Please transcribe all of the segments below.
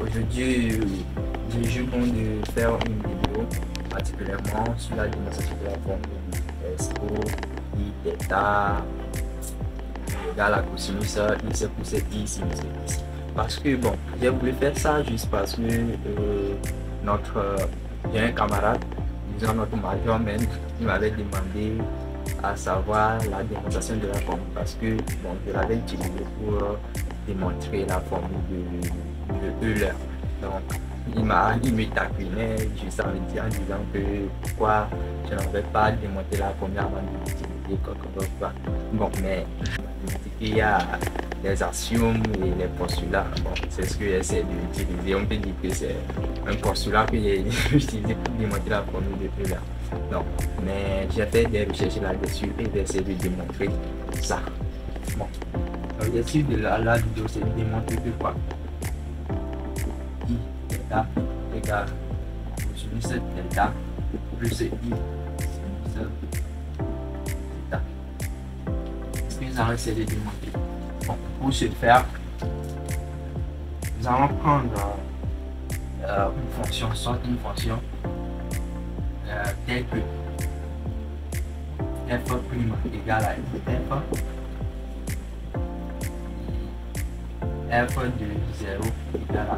Aujourd'hui, j'ai eu bon de faire une vidéo particulièrement sur la démonstration de la formule Expo, I, Theta égale à cosinus I c'est pour cette I, sinus I. Parce que bon, j'ai voulu faire ça juste parce que j'ai un camarade, disons notre major même, il m'avait demandé à savoir la démonstration de la formule parce que bon, je l'avais utilisé pour démontrer la formule de Euler. Donc il me taquinait juste en disant que pourquoi je n'avais pas démontré la formule avant de l'utiliser quoi. Bon, mais il y a les axiomes et les postulats. Bon, c'est ce que j'essaie d'utiliser. On peut dire que c'est un postulat que j'ai utilisé pour démontrer la formule de Euler. Donc, mais j'ai fait des recherches là-dessus et j'ai essayé de démontrer ça. Bon, l'objectif de la vidéo, c'est de démontrer que quoi I theta égale sinus theta plus I sinus theta. Ce que nous allons essayer de démontrer. Bon, pour ce faire, nous allons prendre une fonction, soit une fonction telle que f' égale à f de 0 égale à 1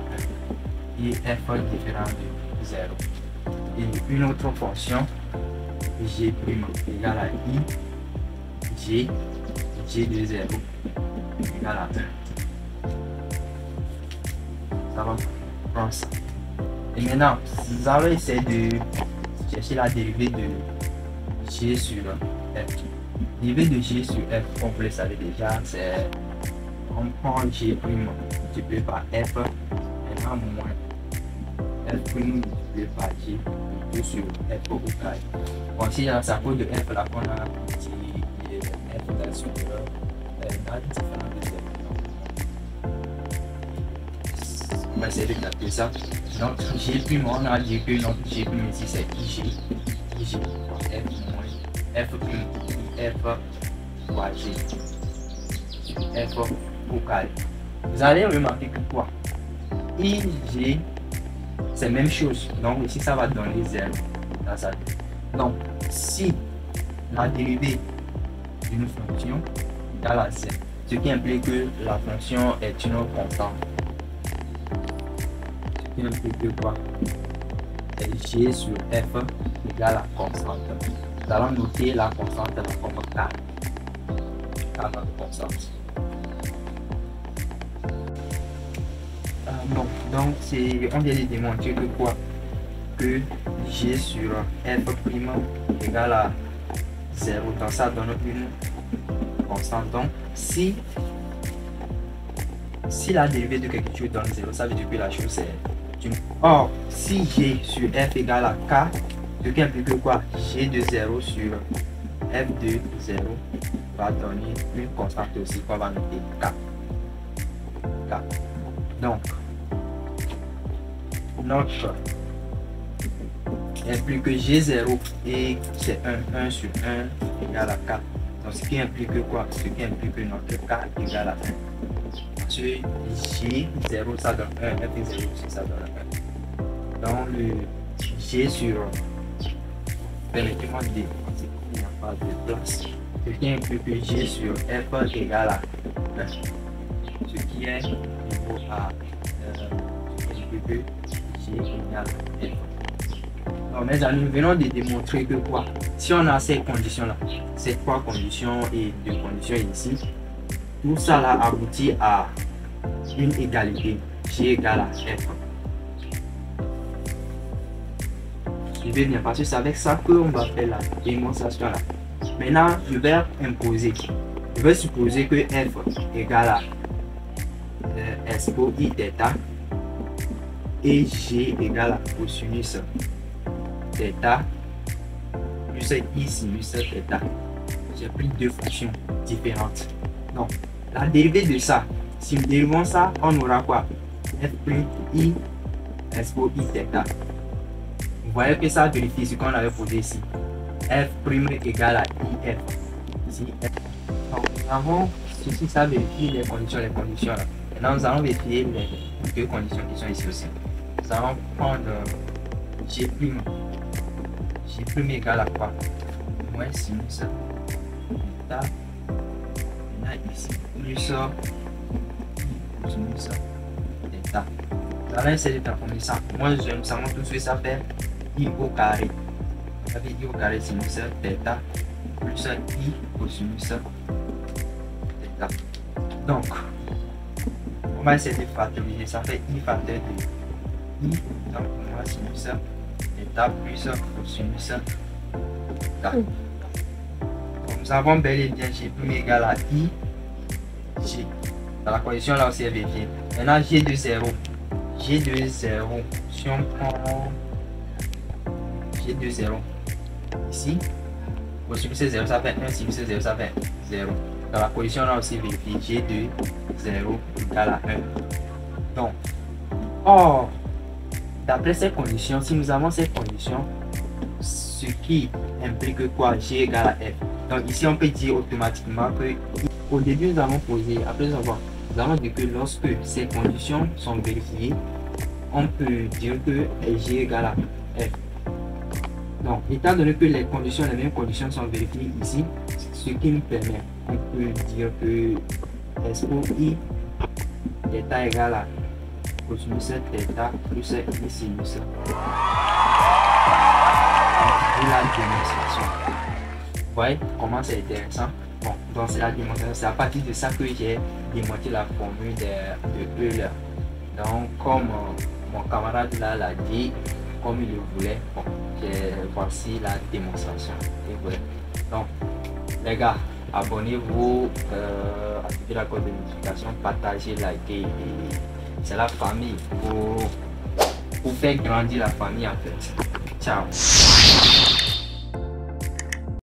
et f différent de 0. Et une autre fonction g' égale à i, g de 0 égale à 1. Ça va prendre ça. Et maintenant, nous allons essayer de chercher la dérivée de g sur f. Dérivée de g sur f, comme vous le savez déjà, c'est on prend g' multiplié par f, maintenant moins f' multiplié par g sur f au carré. Bon, si c'est à cause de f là qu'on a petit f dans le supérieur, dans différents de 0. On va essayer de calculer ça. Donc g', on a dit que notre g' ici c'est ig f moins f' fois g f au carré. Vous allez remarquer que quoi, ig c'est la même chose, donc ici ça va donner 0 dans ça. Donc si la dérivée d'une fonction est égale à 0, ce qui implique que la fonction est une constante, ce qui implique que quoi, g sur f égale à constante. Nous allons noter la constante comme k constante. Bon, donc on vient de démontrer que quoi, que g sur f' égale à 0, donc ça donne une constante. Donc si la dérivée de quelque chose donne 0, ça veut dire que la chose est une. Or, si g sur f égale à k, ce qui implique que quoi, g de 0 sur f de 0 va donner une constante aussi qu'on va noter k. Donc notre implique que g0 et c'est 1 sur 1 égale à k. Donc ce qui implique que quoi, ce qui implique que notre k égale à 1. Parce que g0 ça donne 1, f0 aussi ça donne 1. Donc le g sur, permettez-moi de dire, il n'y a pas de place, ce qui implique que g sur f égale à 1, ce qui est niveau à ce qui implique que g égale à 1. Donc mes amis, nous venons de démontrer que quoi, si on a ces conditions là, ces trois conditions et deux conditions ici, tout ça là aboutit à une égalité, g égale à f. Suivez bien, parce que c'est avec ça qu'on va faire la démonstration là. Maintenant, je vais imposer, je vais supposer que f égale à expo i theta et g égale à cosinus theta plus i sinus theta. J'ai pris deux fonctions différentes. Donc, la dérivée de ça, si nous dérivons ça, on aura quoi? f' i expo i theta. Vous voyez que ça vérifie ce qu'on avait posé ici. f' égale à if. Ici, f. Donc, nous avons ceci, ça vérifie les conditions là. Maintenant, nous allons vérifier les deux conditions qui sont ici aussi. Nous allons prendre G prime égale à quoi? Moins sinus delta. Maintenant ici, plus sinus delta. Nous allons essayer de transformer ça. Moi, nous savons tout de suite ça fait I au carré. Ça fait I au carré sinus delta plus I cosinus delta. Donc, on va essayer de factoriser. Ça fait I facteur de I. Donc, moi, sinus delta plus cosinus delta. Donc, nous avons bel et bien G prime égal à I. G. Dans la condition là aussi est vérifiée. Maintenant, G de 0. G de 0. Si on prend G de 0 ici, cosinus 0, ça fait 1, sinus 0, ça fait 0. Dans la position là aussi vérifiée, G de 0 égale à 1. Donc, or, d'après ces conditions, si nous avons ces conditions, ce qui implique quoi? G égale à F. Donc ici, on peut dire automatiquement que au début, nous avons posé, après avoir, nous avons dit que lorsque ces conditions sont vérifiées, on peut dire que G égale à F. Donc, étant donné que les mêmes conditions sont vérifiées ici, ce qui nous permet, on peut dire que S pour I delta égale à cosinus delta plus I sinus. La démonstration. Vous voyez comment c'est intéressant? Bon, donc c'est la démonstration. C'est à partir de ça que j'ai démontré la formule de Euler. Donc, comme mon camarade là l'a dit, comme il le voulait, bon, voici la démonstration. Et voilà. Donc, les gars, abonnez-vous, activez la cloche de notification, partagez, likez. C'est la famille pour faire grandir la famille en fait. Ciao.